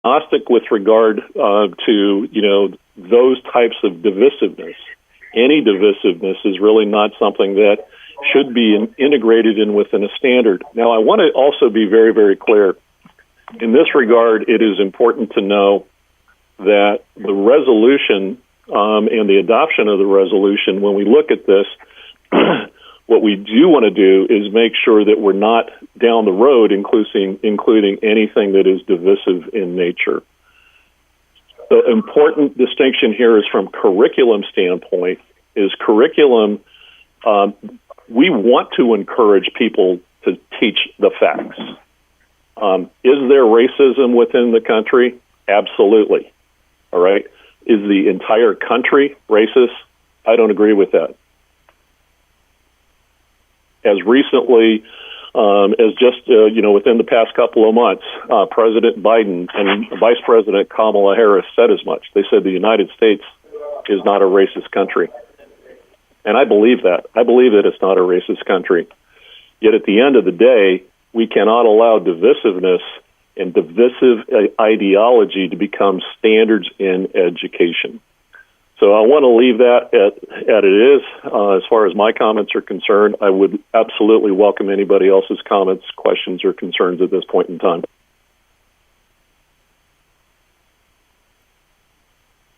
agnostic with regard to those types of divisiveness. Any divisiveness is really not something that should be integrated in within a standard. Now, I want to also be very, very clear. In this regard, it is important to know that the resolution and the adoption of the resolution, when we look at this, what we do want to do is make sure that we're not down the road including anything that is divisive in nature. The important distinction here is from curriculum standpoint, is curriculum, we want to encourage people to teach the facts. Is there racism within the country? Absolutely. All right. Is the entire country racist? I don't agree with that. As recently as just within the past couple of months, President Biden and Vice President Kamala Harris said as much. They said the United States is not a racist country. And I believe that. I believe that it's not a racist country. Yet at the end of the day, we cannot allow divisiveness and divisive ideology to become standards in education. So I want to leave that at it is. As far as my comments are concerned, I would absolutely welcome anybody else's comments, questions, or concerns at this point in time.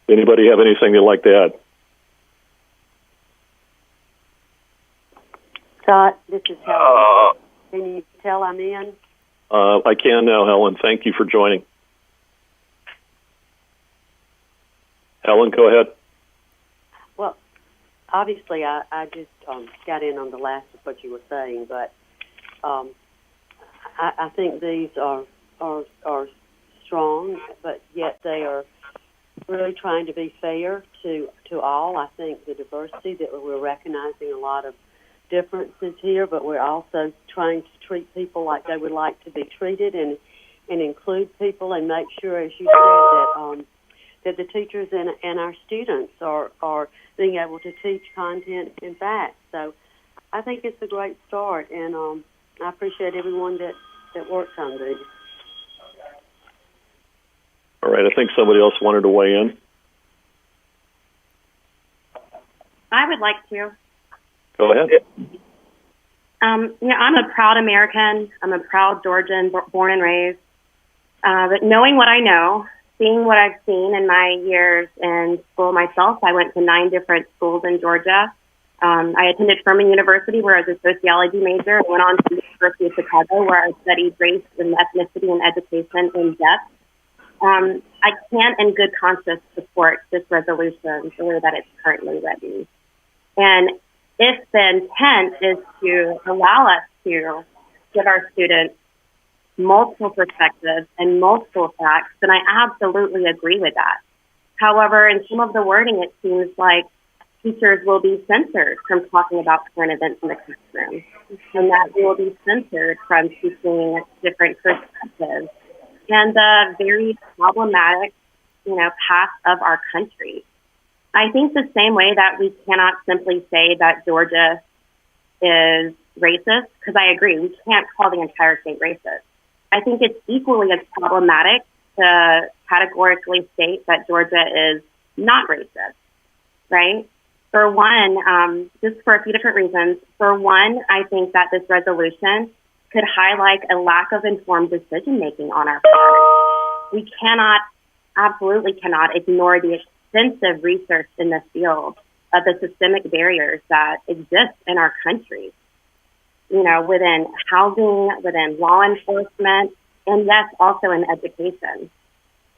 Anybody have anything they'd like to add? Scott, this is Helen. Can you tell I'm in? I can now, Helen. Thank you for joining. Helen, go ahead. Well, obviously, I just got in on the last of what you were saying, but I think these are strong, but yet they are really trying to be fair to all. I think the diversity that we're recognizing a lot of differences here, but we're also trying to treat people like they would like to be treated and include people and make sure, as you said, that the teachers and our students are being able to teach content and facts. So I think it's a great start, and I appreciate everyone that works on these. All right, I think somebody else wanted to weigh in. I would like to. Go ahead. I'm a proud American. I'm a proud Georgian, born and raised. But knowing what I know, seeing what I've seen in my years in school myself, I went to 9 different schools in Georgia. I attended Furman University, where I was a sociology major. I went on to the University of Chicago, where I studied race and ethnicity and education in depth. I can't in good conscience support this resolution the way that it's currently written. And if the intent is to allow us to give our students multiple perspectives and multiple facts, then I absolutely agree with that. However, in some of the wording, it seems like teachers will be censored from talking about current events in the classroom, and that we will be censored from teaching different perspectives and the very problematic, past of our country. I think the same way that we cannot simply say that Georgia is racist, because I agree, we can't call the entire state racist. I think it's equally as problematic to categorically state that Georgia is not racist, right? For one, just for a few different reasons. For one, I think that this resolution could highlight a lack of informed decision-making on our part. We absolutely cannot ignore the extensive research in the field of the systemic barriers that exist in our country, within housing, within law enforcement, and yes, also in education.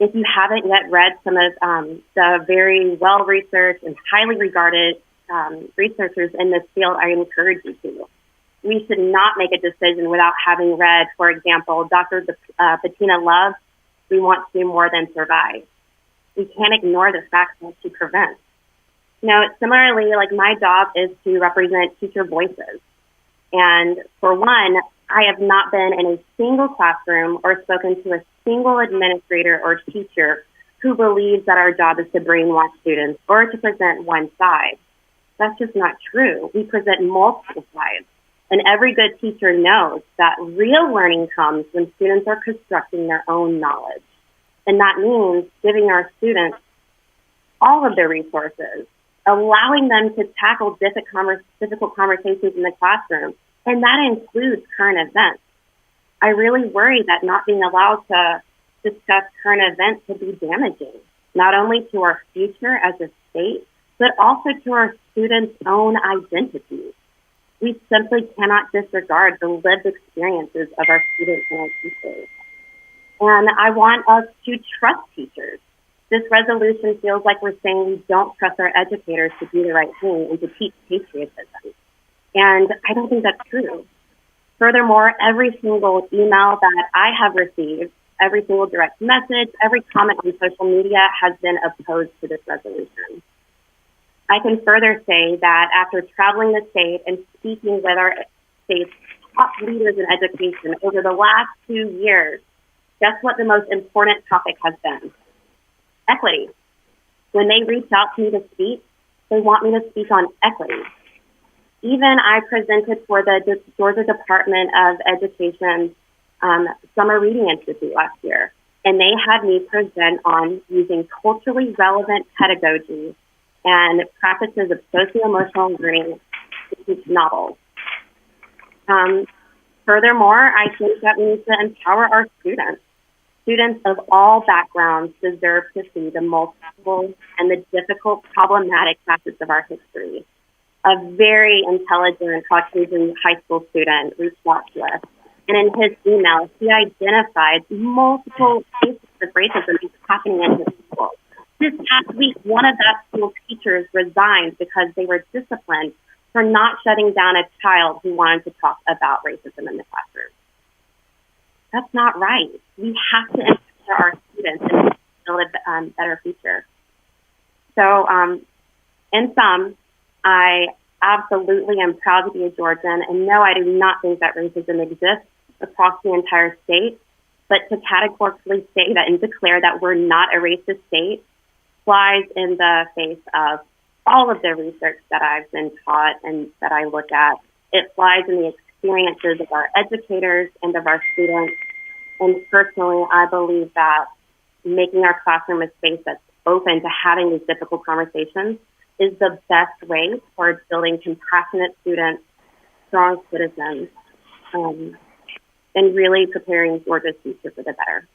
If you haven't yet read some of the very well-researched and highly regarded researchers in this field, I encourage you to. We should not make a decision without having read, for example, Dr. Bettina Love, We Want to Do More Than Survive. We can't ignore the facts that she prevents. Similarly, my job is to represent teacher voices. And for one, I have not been in a single classroom or spoken to a single administrator or teacher who believes that our job is to brainwash students or to present one side. That's just not true. We present multiple sides. And every good teacher knows that real learning comes when students are constructing their own knowledge. And that means giving our students all of their resources, allowing them to tackle difficult conversations in the classroom, and that includes current events. I really worry that not being allowed to discuss current events could be damaging, not only to our future as a state, but also to our students' own identities. We simply cannot disregard the lived experiences of our students and our teachers. And I want us to trust teachers. This resolution feels like we're saying we don't trust our educators to do the right thing and to teach patriotism. And I don't think that's true. Furthermore, every single email that I have received, every single direct message, every comment on social media has been opposed to this resolution. I can further say that after traveling the state and speaking with our state's top leaders in education over the last 2 years, guess what the most important topic has been? Equity. When they reach out to me to speak, they want me to speak on equity. Even I presented for the Georgia Department of Education Summer Reading Institute last year, and they had me present on using culturally relevant pedagogy and practices of socio-emotional learning to teach novels. Furthermore, I think that we need to empower our students. Students of all backgrounds deserve to see the multiple and the difficult, problematic facets of our history. A very intelligent Caucasian high school student reached out to us, and in his email, he identified multiple cases of racism happening in his school. This past week, one of that school's teachers resigned because they were disciplined for not shutting down a child who wanted to talk about racism in the classroom. That's not right. We have to empower our students and build a better future. So, in sum, I absolutely am proud to be a Georgian, and no, I do not think that racism exists across the entire state, but to categorically say that and declare that we're not a racist state flies in the face of all of the research that I've been taught and that I look at. It flies in the experiences of our educators and of our students. And personally, I believe that making our classroom a space that's open to having these difficult conversations is the best way towards building compassionate students, strong citizens, and really preparing Georgia's future for the better.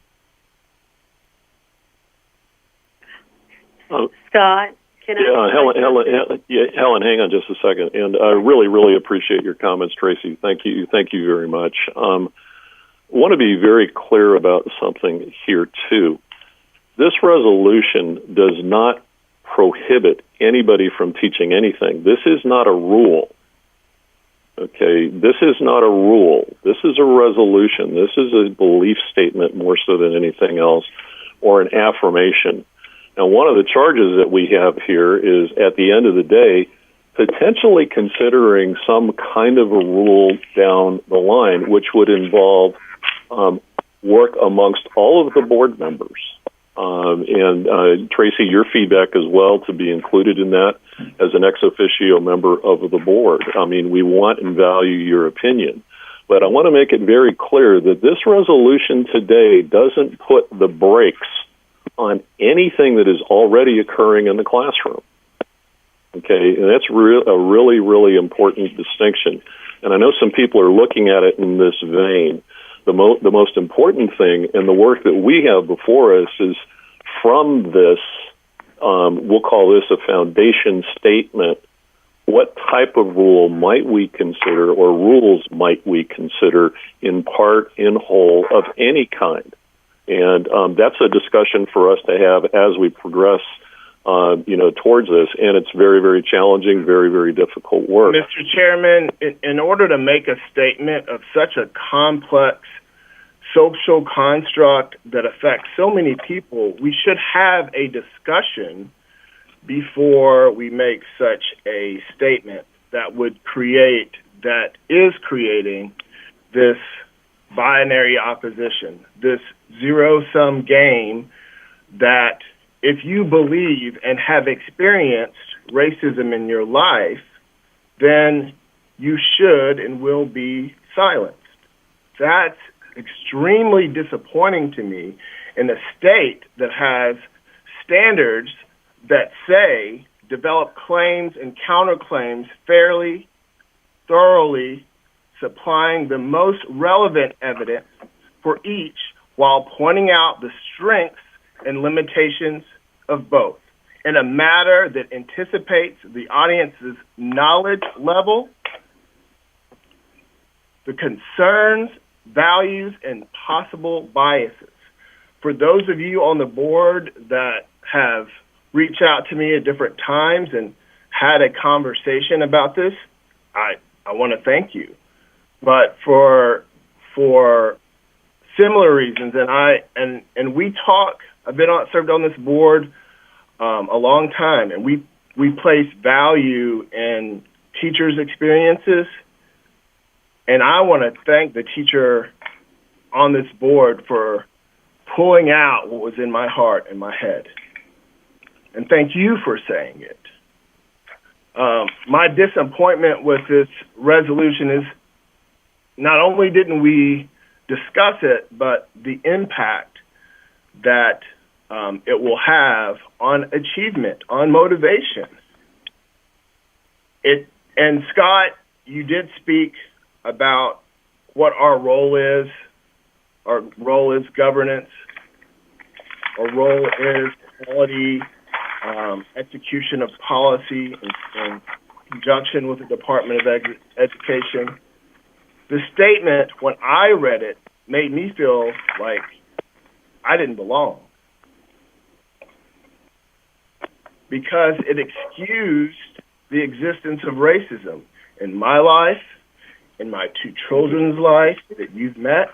Scott, can I? Helen, hang on just a second. And I really, really appreciate your comments, Tracy. Thank you very much. I want to be very clear about something here, too. This resolution does not prohibit anybody from teaching anything. This is not a rule. Okay, this is not a rule. This is a resolution. This is a belief statement more so than anything else, or an affirmation. Now, one of the charges that we have here is, at the end of the day, potentially considering some kind of a rule down the line, which would involve work amongst all of the board members. And Tracy, your feedback as well to be included in that as an ex officio member of the board. I mean, we want and value your opinion. But I want to make it very clear that this resolution today doesn't put the brakes on anything that is already occurring in the classroom. Okay, and that's a really, really important distinction. And I know some people are looking at it in this vein. The most important thing and the work that we have before us is from this, we'll call this a foundation statement. What type of rule might we consider, or rules might we consider, in part, in whole, of any kind? And that's a discussion for us to have as we progress, towards this. And it's very, very challenging, very, very difficult work. Mr. Chairman, in order to make a statement of such a complex social construct that affects so many people, we should have a discussion before we make such a statement that is creating this binary opposition, this zero-sum game that if you believe and have experienced racism in your life, then you should and will be silenced. That's extremely disappointing to me, in a state that has standards that say develop claims and counterclaims fairly, thoroughly, supplying the most relevant evidence for each while pointing out the strengths and limitations of both in a manner that anticipates the audience's knowledge level, the concerns, values, and possible biases. For those of you on the board that have reached out to me at different times and had a conversation about this, I want to thank you. But for similar reasons, and we talk. I've served on this board a long time, and we place value in teachers' experiences. And I want to thank the teacher on this board for pulling out what was in my heart and my head. And thank you for saying it. My disappointment with this resolution is not only didn't we discuss it, but the impact that it will have on achievement, on motivation. And Scott, you did speak about what our role is. Our role is governance. Our role is quality, execution of policy in conjunction with the Department of Education. The statement, when I read it, made me feel like I didn't belong, because it excused the existence of racism in my life, in my two children's life that you've met,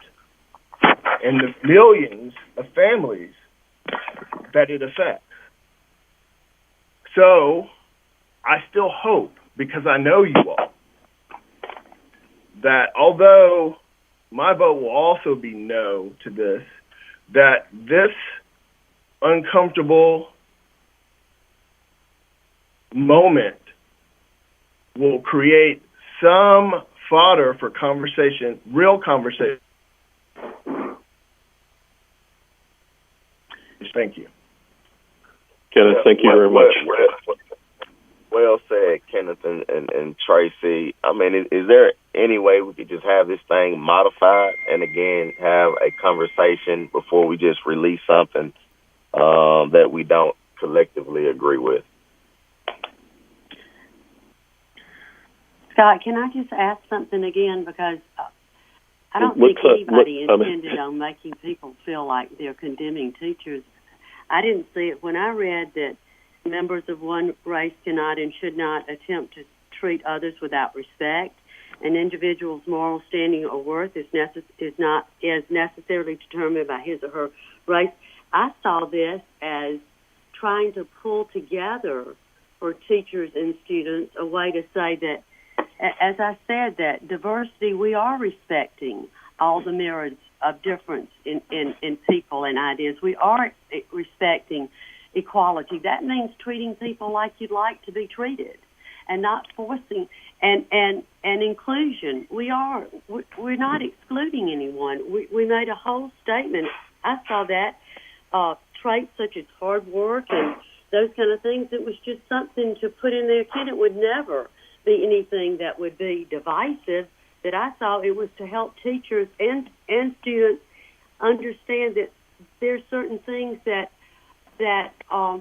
and the millions of families that it affects. So I still hope, because I know you all, that although my vote will also be no to this, that this uncomfortable moment will create some fodder for conversation, real conversation. Thank you. Kenneth, thank you very much. Well said, Kenneth and Tracy. I mean, is there any way we could just have this thing modified and, again, have a conversation before we just release something that we don't collectively agree with? Scott, can I just ask something again? Because I don't think anybody intended on making people feel like they're condemning teachers. I didn't see it when I read that members of one race cannot and should not attempt to treat others without respect. An individual's moral standing or worth is not necessarily determined by his or her race. I saw this as trying to pull together for teachers and students a way to say that, as I said, that diversity, we are respecting all the merits of difference in people and ideas. We are respecting equality. That means treating people like you'd like to be treated, and not forcing and inclusion. We're not excluding anyone. We made a whole statement. I saw that traits such as hard work and those kind of things. It was just something to put in there. It would never be anything that would be divisive. That I saw it was to help teachers and students understand that there's certain things that are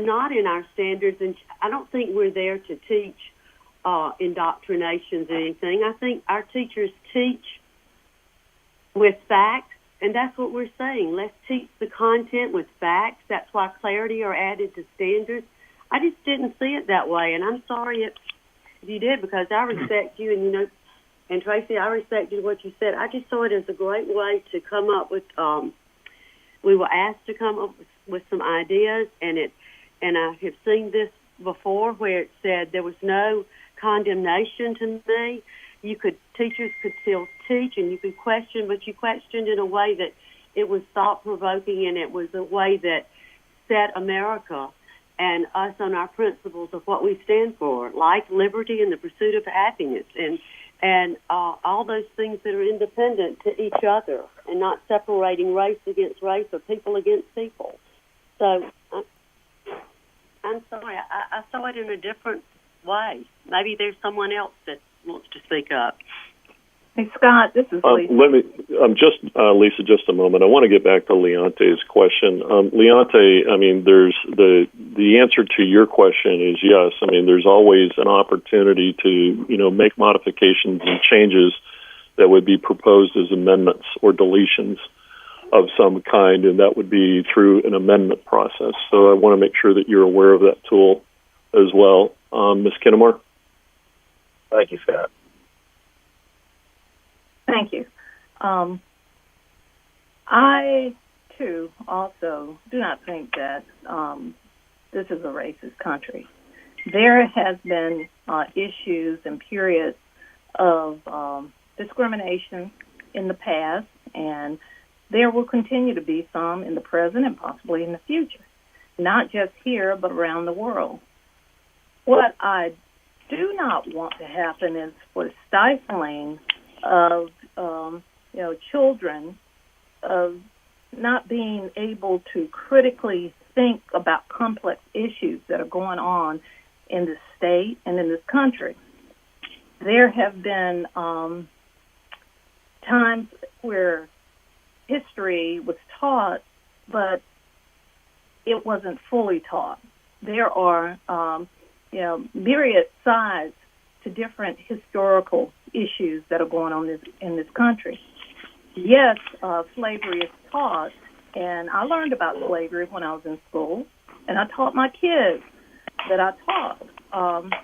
not in our standards, and I don't think we're there to teach indoctrinations or anything. I think our teachers teach with facts, and that's what we're saying. Let's teach the content with facts. That's why clarity are added to standards. I just didn't see it that way, and I'm sorry if you did, because I respect you, and and Tracy, I respected what you said. I just saw it as a great way to come up with. We were asked to come up with some ideas, and I have seen this before where it said there was no condemnation to me. Teachers could still teach, and you could question, but you questioned in a way that it was thought-provoking, and it was a way that set America and us on our principles of what we stand for, like liberty and the pursuit of happiness, and all those things that are independent to each other. and not separating race against race or people against people. So I'm sorry, I saw it in a different way. Maybe there's someone else that wants to speak up. Hey, Scott, this is Lisa. Lisa, just a moment. I want to get back to Leonte's question. Leonte, I mean, there's the answer to your question is yes. I mean, there's always an opportunity to, make modifications and changes that would be proposed as amendments or deletions of some kind, and that would be through an amendment process. So I want to make sure that you're aware of that tool as well. Ms. Kinnemore? Thank you, Scott. Thank you. I, too, also do not think that this is a racist country. There has been issues and periods of discrimination in the past, and there will continue to be some in the present and possibly in the future, not just here but around the world. What I do not want to happen is for stifling of children of not being able to critically think about complex issues that are going on in this state and in this country. There have been times where history was taught, but it wasn't fully taught. There are, myriad sides to different historical issues that are going on in this country. Yes, slavery is taught, and I learned about slavery when I was in school, and I taught my kids that I taught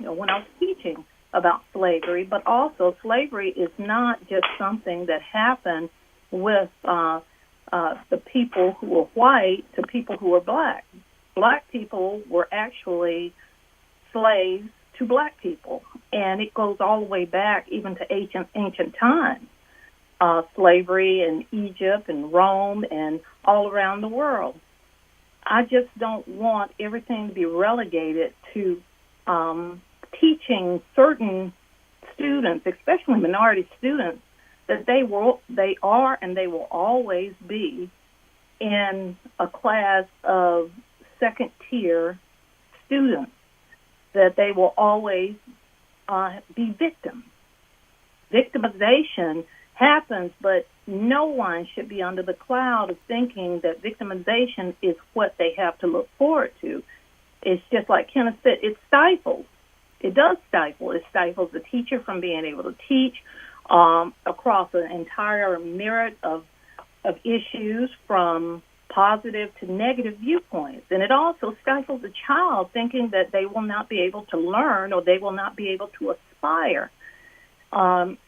when I was teaching about slavery, but also slavery is not just something that happened with the people who were white to people who were black. Black people were actually slaves to black people, and it goes all the way back even to ancient times. Slavery in Egypt and Rome and all around the world. I just don't want everything to be relegated to teaching certain students, especially minority students, that they are and they will always be in a class of second-tier students, that they will always be victims. Victimization happens, but no one should be under the cloud of thinking that victimization is what they have to look forward to. It's just like Kenneth said, it stifles. It does stifle. It stifles the teacher from being able to teach across an entire myriad of issues from positive to negative viewpoints. And it also stifles a child thinking that they will not be able to learn or they will not be able to aspire.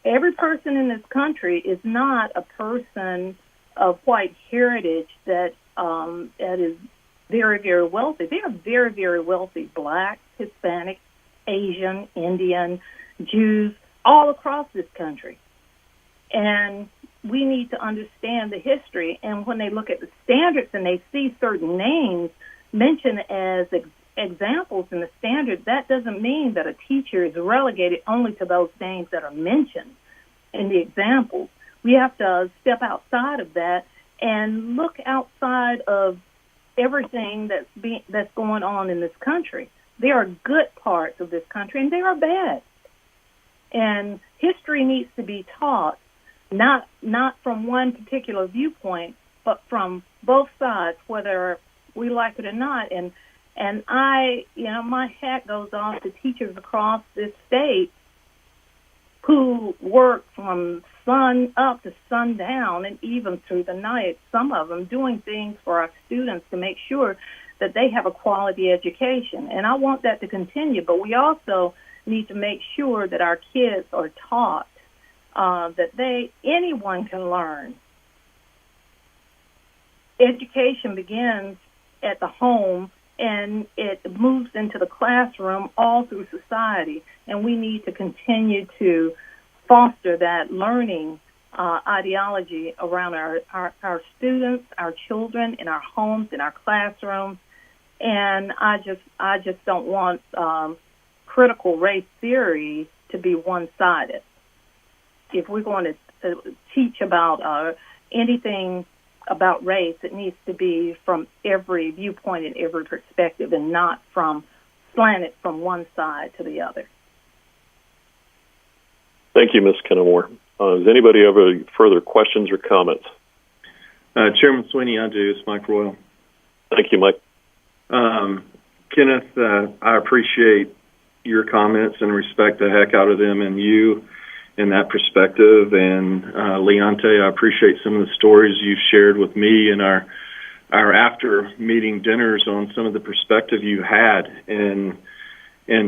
Every person in this country is not a person of white heritage that is very, very wealthy. They are very, very wealthy, Black, Hispanic, Asian, Indian, Jews, all across this country. And we need to understand the history. And when they look at the standards and they see certain names mentioned as examples in the standard, that doesn't mean that a teacher is relegated only to those names that are mentioned in the examples. We have to step outside of that and look outside of everything that's going on in this country. There are good parts of this country and there are bad. And history needs to be taught not from one particular viewpoint, but from both sides, whether we like it or not. And I, my hat goes off to teachers across this state who work from sun up to sundown and even through the night, some of them doing things for our students to make sure that they have a quality education. And I want that to continue, but we also need to make sure that our kids are taught that anyone can learn. Education begins at the home and it moves into the classroom all through society, and we need to continue to foster that learning ideology around our students, our children, in our homes, in our classrooms. And I just don't want critical race theory to be one-sided. If we're going to teach about anything about race, it needs to be from every viewpoint and every perspective, and not slanted from one side to the other. Thank you, Ms. Kennemore. Does anybody have any further questions or comments? Chairman Sweeney, I do. It's Mike Royal. Thank you, Mike. Kenneth, I appreciate your comments and respect the heck out of them and you in that perspective. And Leonte, I appreciate some of the stories you've shared with me in our after meeting dinners on some of the perspective you had. And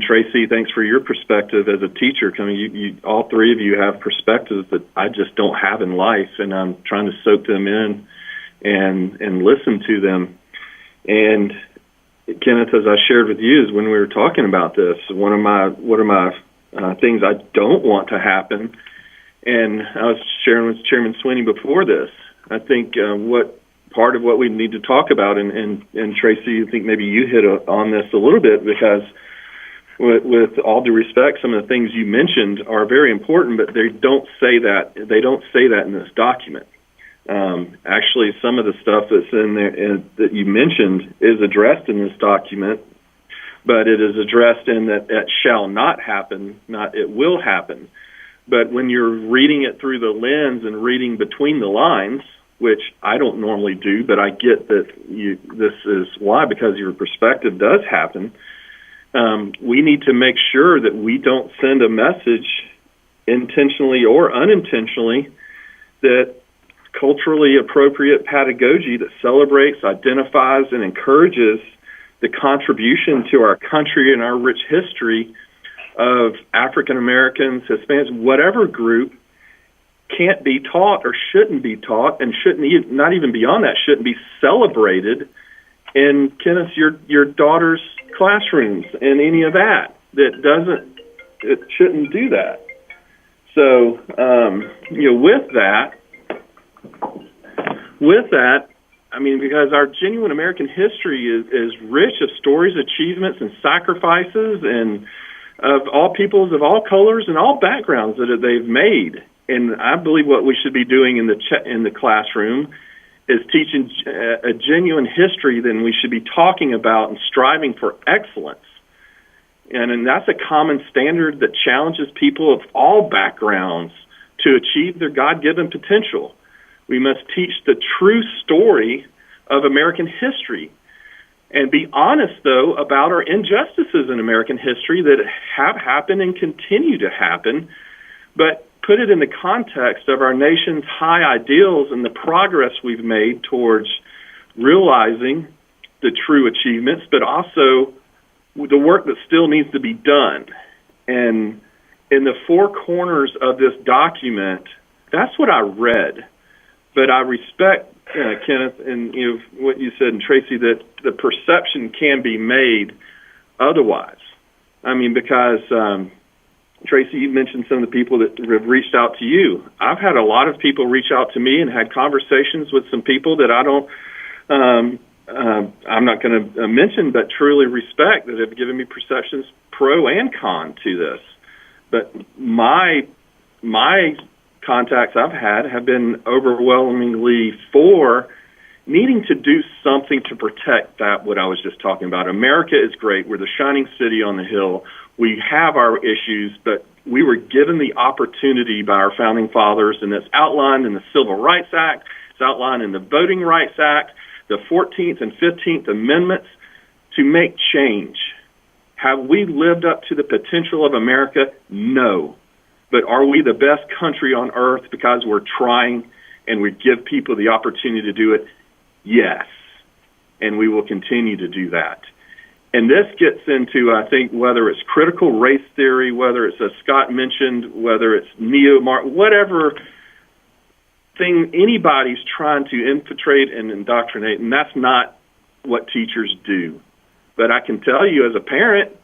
Tracy, thanks for your perspective as a teacher. I mean, you all three of you have perspectives that I just don't have in life, and I'm trying to soak them in and listen to them. And Kenneth, as I shared with you, is when we were talking about this, one of my things I don't want to happen, and I was sharing with Chairman Sweeney before this. I think what part of what we need to talk about, and Tracy, I think maybe you hit on this a little bit, because with all due respect, some of the things you mentioned are very important, but they don't say that. They don't say that in this document. Actually, some of the stuff that's in there that you mentioned is addressed in this document, but it is addressed in that it shall not happen, not it will happen. But when you're reading it through the lens and reading between the lines, which I don't normally do, but I get that this is why, because your perspective does happen, we need to make sure that we don't send a message intentionally or unintentionally that culturally appropriate pedagogy that celebrates, identifies, and encourages the contribution to our country and our rich history of African Americans, Hispanics, whatever group, can't be taught or shouldn't be taught, and shouldn't, not even beyond that, shouldn't be celebrated in, Kenneth, your daughter's classrooms and any of that. It shouldn't do that. So, with that, I mean, because our genuine American history is rich of stories, achievements, and sacrifices, and of all peoples of all colors and all backgrounds that they've made. And I believe what we should be doing in the classroom is teaching a genuine history. Then we should be talking about and striving for excellence. And that's a common standard that challenges people of all backgrounds to achieve their God-given potential. We must teach the true story of American history and be honest, though, about our injustices in American history that have happened and continue to happen, but put it in the context of our nation's high ideals and the progress we've made towards realizing the true achievements, but also the work that still needs to be done. And in the four corners of this document, that's what I read. But I respect, Kenneth, and what you said, and Tracy, that the perception can be made otherwise. I mean, because, Tracy, you mentioned some of the people that have reached out to you. I've had a lot of people reach out to me and had conversations with some people that I don't, I'm not going to mention, but truly respect, that have given me perceptions pro and con to this. But my contacts I've had have been overwhelmingly for needing to do something to protect that, what I was just talking about. America is great. We're the shining city on the hill. We have our issues, but we were given the opportunity by our founding fathers, and it's outlined in the Civil Rights Act, it's outlined in the Voting Rights Act, the 14th and 15th Amendments, to make change. Have we lived up to the potential of America? No. But are we the best country on earth because we're trying and we give people the opportunity to do it? Yes. And we will continue to do that. And this gets into, I think, whether it's critical race theory, whether it's, as Scott mentioned, whether it's neo-Marxism, whatever thing anybody's trying to infiltrate and indoctrinate, and that's not what teachers do. But I can tell you as a parent,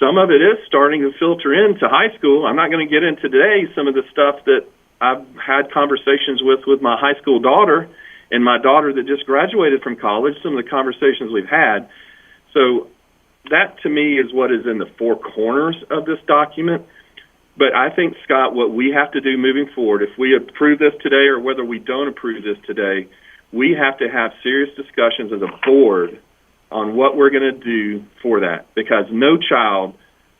some of it is starting to filter into high school. I'm not going to get into today some of the stuff that I've had conversations with my high school daughter and my daughter that just graduated from college, some of the conversations we've had. So that, to me, is what is in the four corners of this document. But I think, Scott, what we have to do moving forward, if we approve this today or whether we don't approve this today, we have to have serious discussions as a board on what we're going to do for that. Because no child,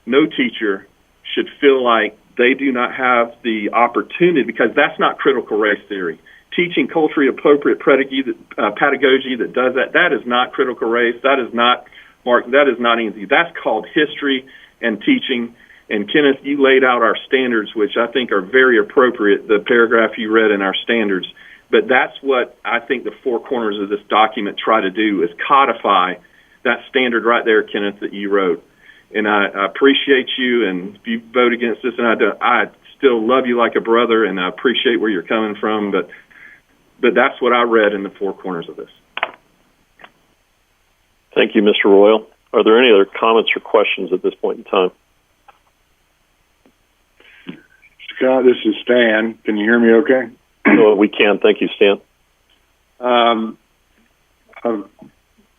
no teacher should feel like they do not have the opportunity, because that's not critical race theory. Teaching culturally appropriate pedagogy that does that, that is not critical race. That is not, Mark, that is not easy. That's called history and teaching. And Kenneth, you laid out our standards, which I think are very appropriate, the paragraph you read in our standards. But that's what I think the four corners of this document try to do, is codify that standard right there, Kenneth, that you wrote. And I appreciate you, and if you vote against this, and I still love you like a brother, and I appreciate where you're coming from, but that's what I read in the four corners of this. Thank you, Mr. Royal. Are there any other comments or questions at this point in time? Scott, this is Stan. Can you hear me okay? No, we can. Thank you, Stan.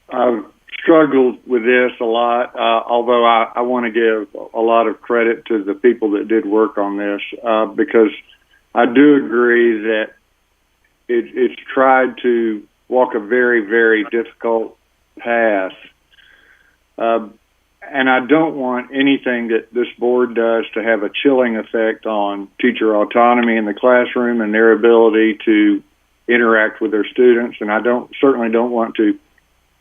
I've struggled with this a lot, although I want to give a lot of credit to the people that did work on this, because I do agree that it's tried to walk a very, very difficult path. And I don't want anything that this board does to have a chilling effect on teacher autonomy in the classroom and their ability to interact with their students. And I certainly don't want to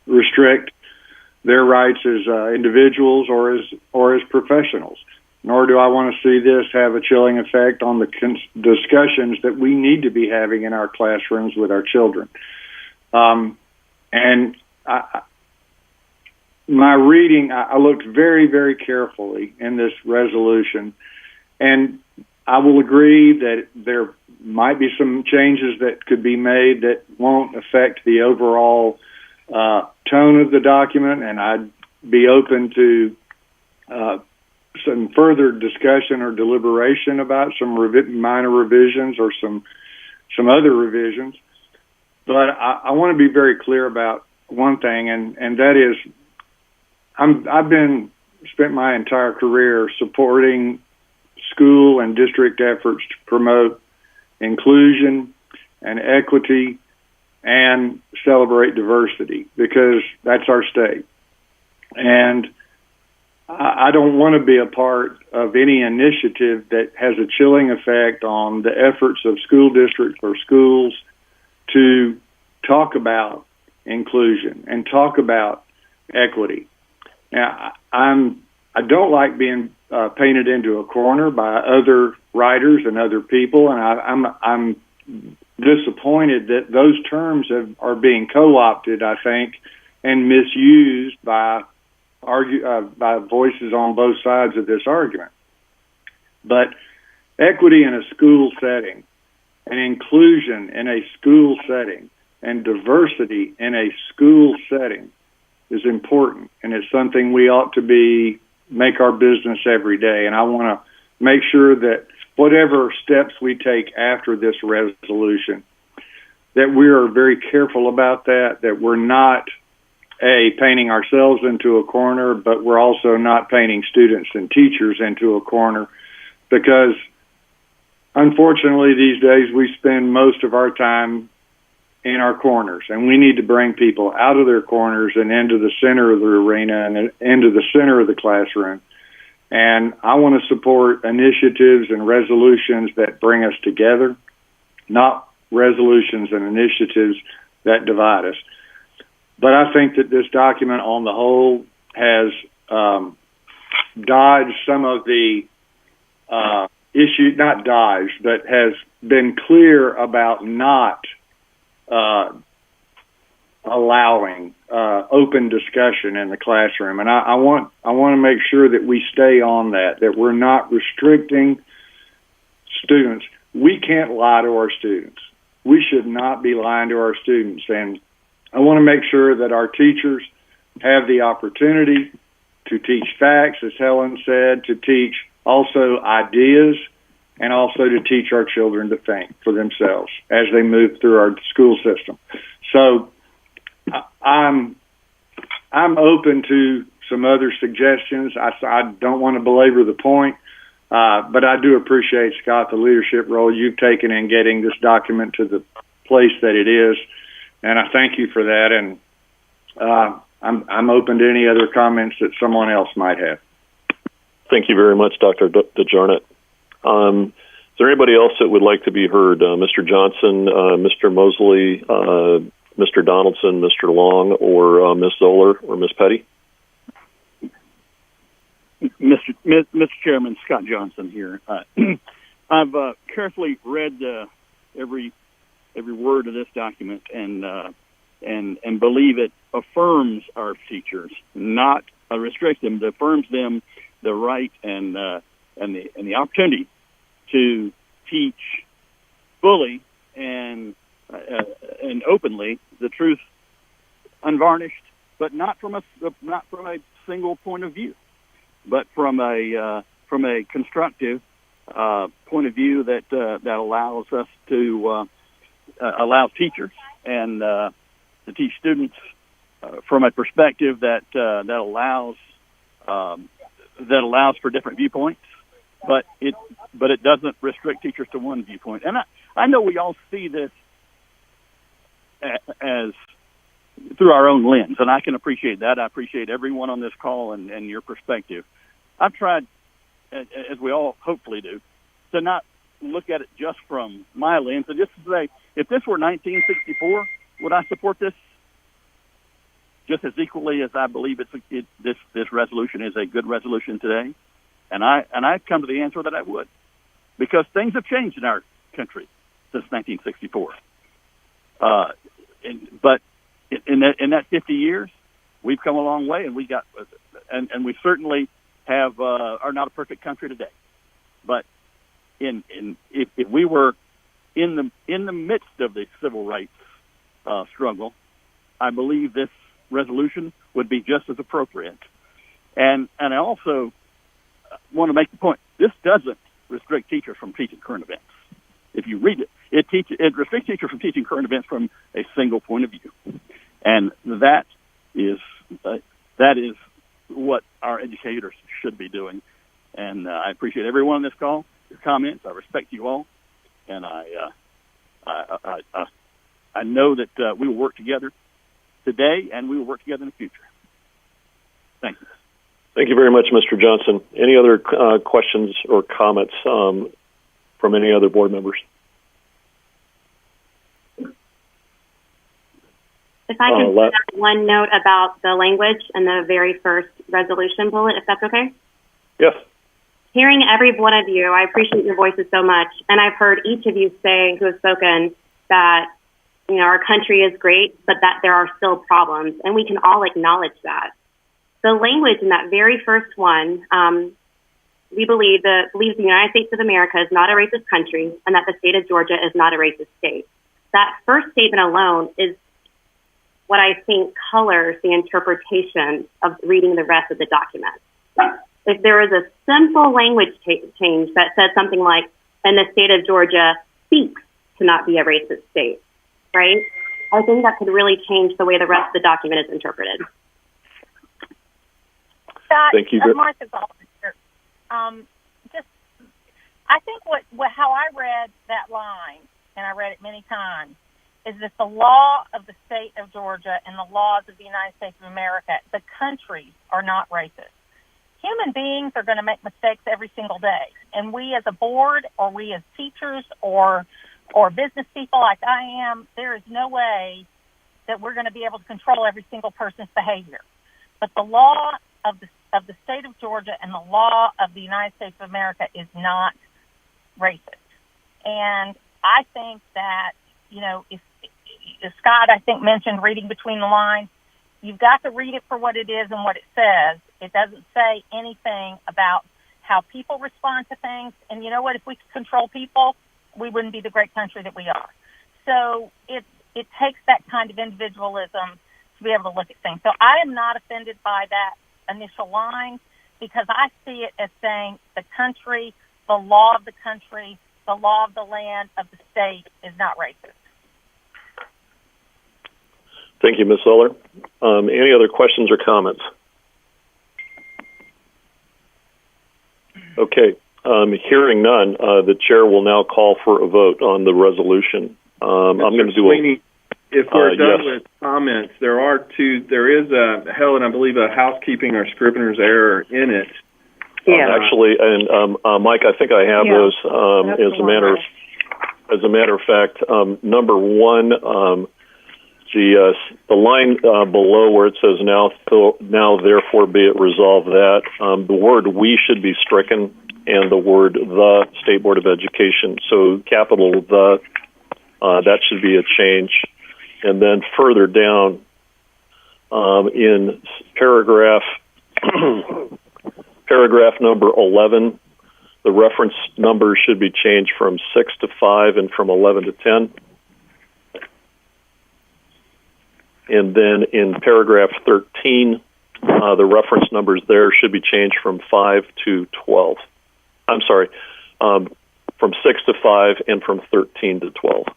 restrict their rights as individuals or as professionals. Nor do I want to see this have a chilling effect on the discussions that we need to be having in our classrooms with our children. My reading, I looked very, very carefully in this resolution, and I will agree that there might be some changes that could be made that won't affect the overall tone of the document, and I'd be open to some further discussion or deliberation about some minor revisions or some other revisions. But I want to be very clear about one thing, and that is, I've spent my entire career supporting school and district efforts to promote inclusion and equity and celebrate diversity, because that's our state. And I don't want to be a part of any initiative that has a chilling effect on the efforts of school districts or schools to talk about inclusion and talk about equity. Now, I don't like being painted into a corner by other writers and other people, and I'm disappointed that those terms are being co-opted, I think, and misused by voices on both sides of this argument. But equity in a school setting, and inclusion in a school setting, and diversity in a school setting is important, and it's something we ought to make our business every day. And I want to make sure that whatever steps we take after this resolution, that we are very careful about that we're not painting ourselves into a corner, but we're also not painting students and teachers into a corner, because unfortunately these days we spend most of our time in our corners, and we need to bring people out of their corners and into the center of the arena and into the center of the classroom. And I want to support initiatives and resolutions that bring us together, not resolutions and initiatives that divide us. But I think that this document on the whole has dodged some of the issues, not dodged, but has been clear about not allowing open discussion in the classroom. And I want to make sure that we stay on that we're not restricting students. We can't lie to our students. We should not be lying to our students. And I want to make sure that our teachers have the opportunity to teach facts, as Helen said, to teach also ideas, and also to teach our children to think for themselves as they move through our school system. So I'm open to some other suggestions. I don't want to belabor the point. But I do appreciate, Scott, the leadership role you've taken in getting this document to the place that it is, and I thank you for that. And I'm open to any other comments that someone else might have. Thank you very much, Dr. DeJarnett. Is there anybody else that would like to be heard? Mr. Johnson, Mr. Mosley, Mr. Donaldson, Mr. Long, or Ms. Zoller or Ms. Petty? Mr. Chairman, Scott Johnson here. I've carefully read every word of this document and believe it affirms our teachers, not restricts them. It affirms them the right and the opportunity to teach fully and openly the truth, unvarnished, but not from a single point of view, but from a constructive point of view that allows us to allow teachers and to teach students from a perspective that allows for different viewpoints, but it doesn't restrict teachers to one viewpoint. And I know we all see this as through our own lens, and I can appreciate that. I appreciate everyone on this call and your perspective. I've tried, as we all hopefully do, to not look at it just from my lens, and just to say, if this were 1964, would I support this just as equally as I believe this resolution is a good resolution today? And I've come to the answer that I would, because things have changed in our country since 1964. But in that 50 years, we've come a long way, and we certainly have are not a perfect country today. But if we were in the midst of the civil rights struggle, I believe this resolution would be just as appropriate. And I also want to make the point: this doesn't restrict teachers from teaching current events. If you read it, it restricts teachers from teaching current events from a single point of view, and that is what our educators should be doing. And I appreciate everyone on this call, your comments. I respect you all, and I know that we will work together today, and we will work together in the future. Thank you. Thank you very much, Mr. Johnson. Any other questions or comments from any other board members? If I can add one note about the language in the very first resolution bullet, if that's okay? Yes. Hearing every one of you, I appreciate your voices so much, and I've heard each of you say, who have spoken, that our country is great, but that there are still problems, and we can all acknowledge that. The language in that very first one, we believes the United States of America is not a racist country, and that the state of Georgia is not a racist state. That first statement alone is what I think colors the interpretation of reading the rest of the document. If there is a simple language change that says something like, and the state of Georgia seeks to not be a racist state, right? I think that could really change the way the rest of the document is interpreted. Scott, thank you. Martha's officer. I think how I read that line, and I read it many times, is that the law of the state of Georgia and the laws of the United States of America, the countries, are not racist. Human beings are going to make mistakes every single day, and we as a board, or we as teachers, or business people like I am, there is no way that we're going to be able to control every single person's behavior. But the law of the state of Georgia and the law of the United States of America is not racist. And I think that, if Scott, I think, mentioned reading between the lines, you've got to read it for what it is and what it says. It doesn't say anything about how people respond to things. And you know what? If we could control people, we wouldn't be the great country that we are. So it takes that kind of individualism to be able to look at things. So I am not offended by that initial line, because I see it as saying the country, the law of the country, the law of the land of the state is not racist. Thank you, Ms. Zoller. Any other questions or comments? Okay. Hearing none, the chair will now call for a vote on the resolution. I'm going to do Sweeney, if we're done yes. with comments, there is Helen, I believe, a housekeeping or scrivener's error in it. Yeah. Actually, and Mike, I think I have Yeah, those. that's the one. As a matter of fact, number one, the line below where it says now therefore be it resolved that the word "we" should be stricken, and the word "the" State Board of Education. So capital "the" that should be a change, and then further down in paragraph. Paragraph number 11, the reference number should be changed from 6 to 5 and from 11 to 10. And then in paragraph 13, the reference numbers there should be changed from 5 to 12. I'm sorry, from 6 to 5 and from 13 to 12.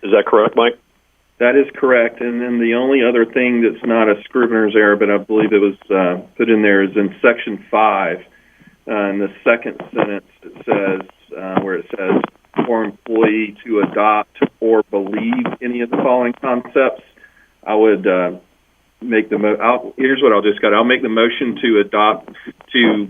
Is that correct, Mike? That is correct. And then the only other thing that's not a scrivener's error, but I believe it was put in there, is in section 5. In the second sentence, it says, where it says, for employee to adopt or believe any of the following concepts, I would make the here's what I'll make the motion to adopt, to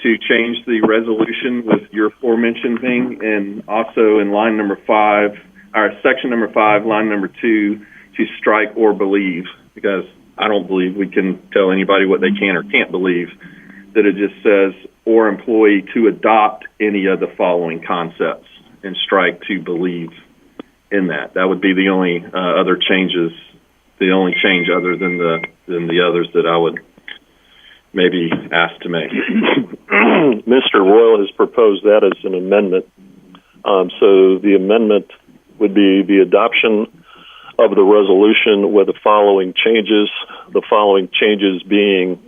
change the resolution with your aforementioned thing, and also in line number 5, or section number 5, line number 2, to strike or believe, because I don't believe we can tell anybody what they can or can't believe, that it just says, or employee to adopt any of the following concepts, and strike to believe in that. That would be the only other changes, the only change other than the others that I would maybe ask to make. Mr. Royal has proposed that as an amendment. So the amendment would be the adoption of the resolution with the following changes being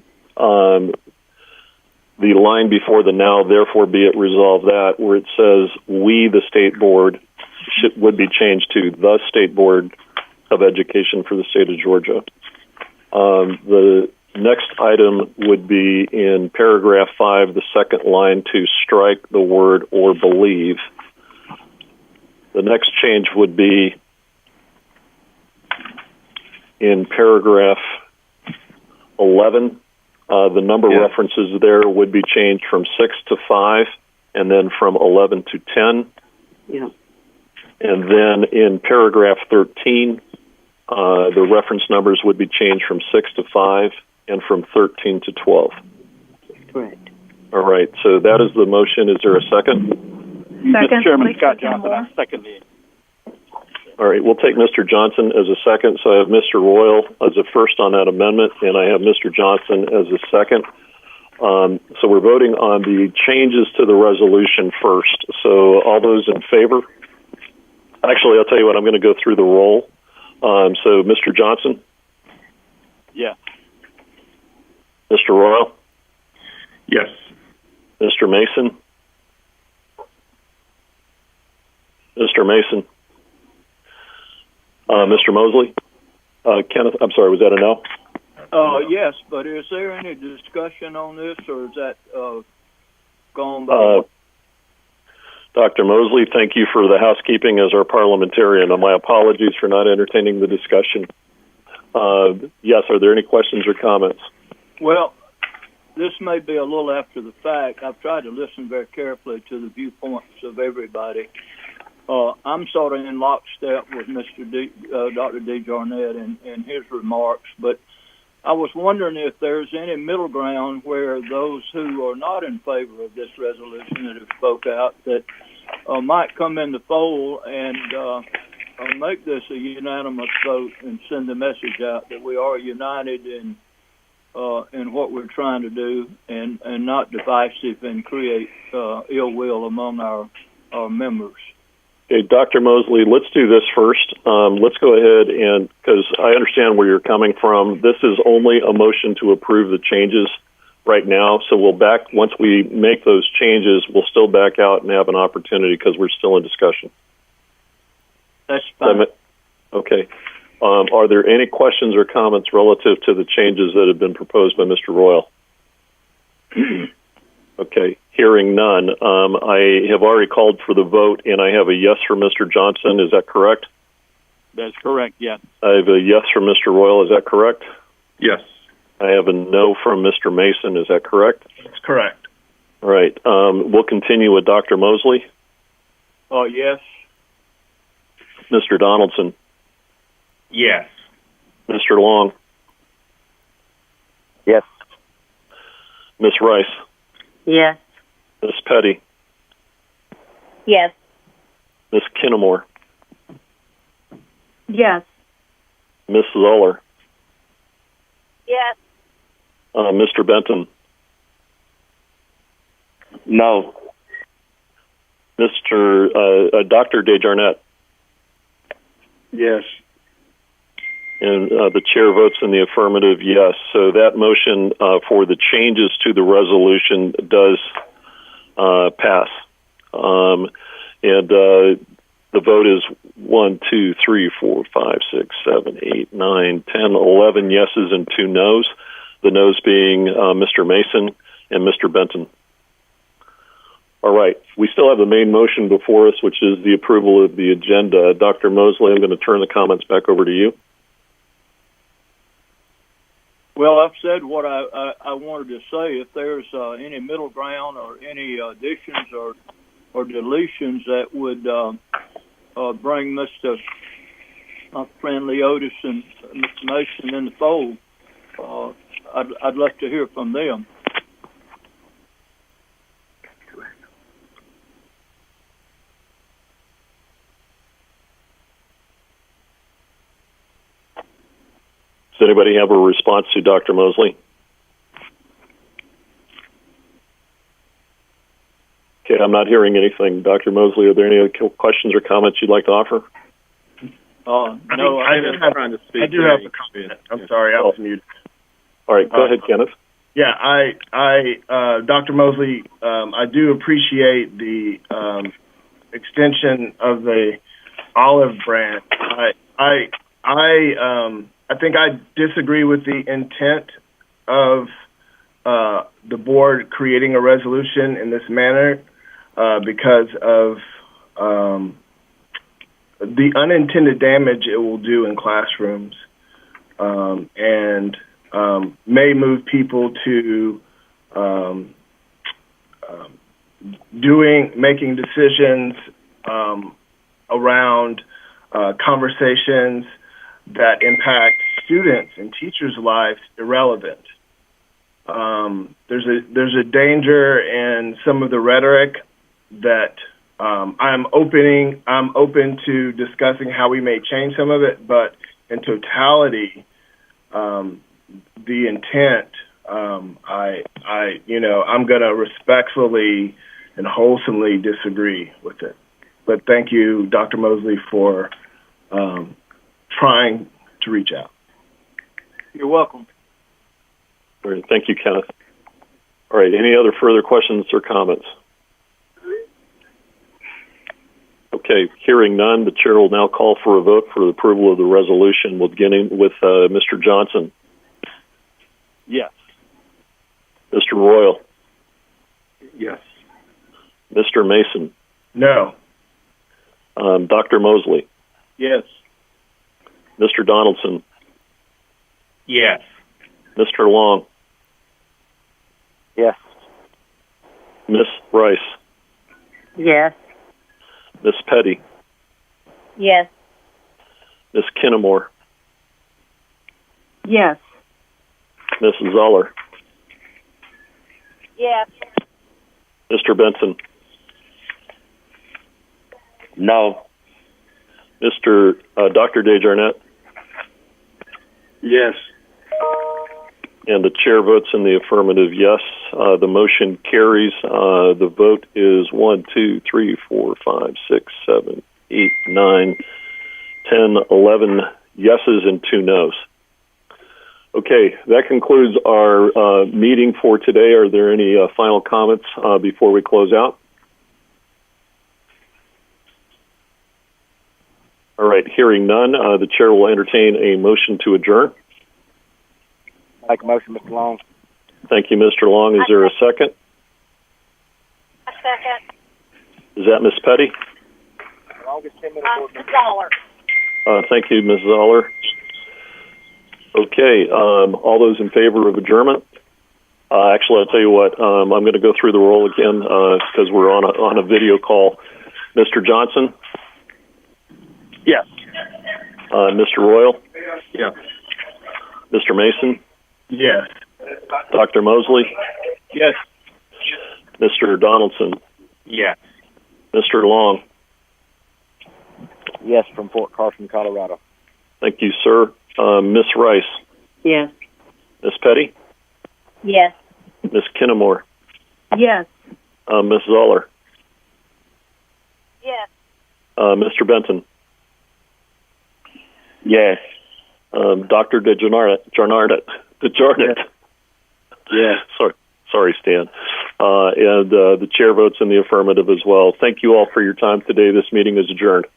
the line before the now therefore be it resolved that, where it says we, the state board, would be changed to the State Board of Education for the state of Georgia. The next item would be in paragraph 5, the second line, to strike the word or believe. The next change would be in paragraph 11. The number references there would be changed from 6 to 5, and then from 11 to 10. Yeah. And then in paragraph 13, the reference numbers would be changed from 6 to 5 and from 13 to 12. Correct. All right, so that is the motion. Is there a second? Mr. Chairman, Scott Johnson, I second the. All right, we'll take Mr. Johnson as a second. So I have Mr. Royal as a first on that amendment, and I have Mr. Johnson as a second. So we're voting on the changes to the resolution first. So all those in favor? Actually, I'll tell you what, I'm going to go through the roll. So Mr. Johnson? Yeah. Mr. Royal? Yes. Mr. Mason? Mr. Mason? Mr. Mosley? Kenneth, I'm sorry, was that a no? Yes, but is there any discussion on this, or is that gone by? Dr. Mosley, thank you for the housekeeping as our parliamentarian, and my apologies for not entertaining the discussion. Yes, are there any questions or comments? Well, this may be a little after the fact. I've tried to listen very carefully to the viewpoints of everybody. I'm sort of in lockstep with Dr. DeJarnett in his remarks, but I was wondering if there's any middle ground where those who are not in favor of this resolution that have spoke out that might come in the fold and make this a unanimous vote and send the message out that we are united in what we're trying to do and not divisive and create ill will among our members. Okay, Dr. Mosley, let's do this first. Let's go ahead and, because I understand where you're coming from, this is only a motion to approve the changes right now. So once we make those changes, we'll still back out and have an opportunity because we're still in discussion. That's fine. Okay. Are there any questions or comments relative to the changes that have been proposed by Mr. Royal? Okay, hearing none. I have already called for the vote, and I have a yes for Mr. Johnson. Is that correct? That's correct, yes. I have a yes from Mr. Royal. Is that correct? Yes. I have a no from Mr. Mason. Is that correct? That's correct. All right. We'll continue with Dr. Mosley. Yes. Mr. Donaldson. Yes. Mr. Long. Yes. Ms. Rice. Yes. Ms. Petty. Yes. Ms. Kinnamore. Yes. Ms. Zoller. Yes. Mr. Benton. No. Dr. Desjarnette. Yes. And the chair votes in the affirmative, yes. So that motion for the changes to the resolution does pass. And the vote is 1, 2, 3, 4, 5, 6, 7, 8, 9, 10, 11 yeses and 2 noes. The noes being Mr. Mason and Mr. Benton. All right. We still have the main motion before us, which is the approval of the agenda. Dr. Mosley, I'm going to turn the comments back over to you. Well, I've said what I wanted to say. If there's any middle ground or any additions or deletions that would bring Mr. friend Leotis and Mr. Mason in the fold, I'd love to hear from them. Does anybody have a response to Dr. Mosley? Okay, I'm not hearing anything. Dr. Mosley, are there any other questions or comments you'd like to offer? No, I do have a comment. I'm sorry, I was muted. All right, go ahead, Kenneth. Yeah, Dr. Mosley, I do appreciate the extension of the olive branch. I think I disagree with the intent of the board creating a resolution in this manner because of the unintended damage it will do in classrooms and may move people to making decisions around conversations that impact students and teachers' lives irrelevant. There's a danger in some of the rhetoric that I'm open to discussing how we may change some of it, but in totality, the intent, I'm going to respectfully and wholesomely disagree with it. But thank you, Dr. Mosley, for trying to reach out. You're welcome. All right, thank you, Kenneth. All right, any other further questions or comments? Okay, hearing none, the chair will now call for a vote for the approval of the resolution. We'll begin with Mr. Johnson. Yes. Mr. Royal. Yes. Mr. Mason. No. Dr. Mosley. Yes. Mr. Donaldson. Yes. Mr. Long. Yes. Ms. Rice. Yes. Ms. Petty. Yes. Ms. Kinnamore. Yes. Ms. Zoller. Yes. Mr. Benson. No. Dr. Desjarnette. Yes. And the chair votes in the affirmative, yes. The motion carries. The vote is 1, 2, 3, 4, 5, 6, 7, 8, 9, 10, 11 yeses and 2 noes. Okay, that concludes our meeting for today. Are there any final comments before we close out? All right, hearing none, the chair will entertain a motion to adjourn. Make a motion, Mr. Long. Thank you, Mr. Long. Is there a second? second. Is that Ms. Petty? Ms. Zoller. Thank you, Ms. Zoller. Okay, all those in favor of adjournment? Actually, I'll tell you what, I'm going to go through the roll again because we're on a video call. Mr. Johnson? Yes. Mr. Royal? Yeah. Mr. Mason? Yes. Dr. Mosley? Yes. Mr. Donaldson? Yes. Mr. Long? Yes, from Fort Carson, Colorado. Thank you, sir. Ms. Rice? Yes. Ms. Petty? Yes. Ms. Kinnamore? Yes. Ms. Zoller? Yes. Mr. Benton? Yes. Dr. DeJarnett? Yes. Sorry, Stan. And the chair votes in the affirmative as well. Thank you all for your time today. This meeting is adjourned.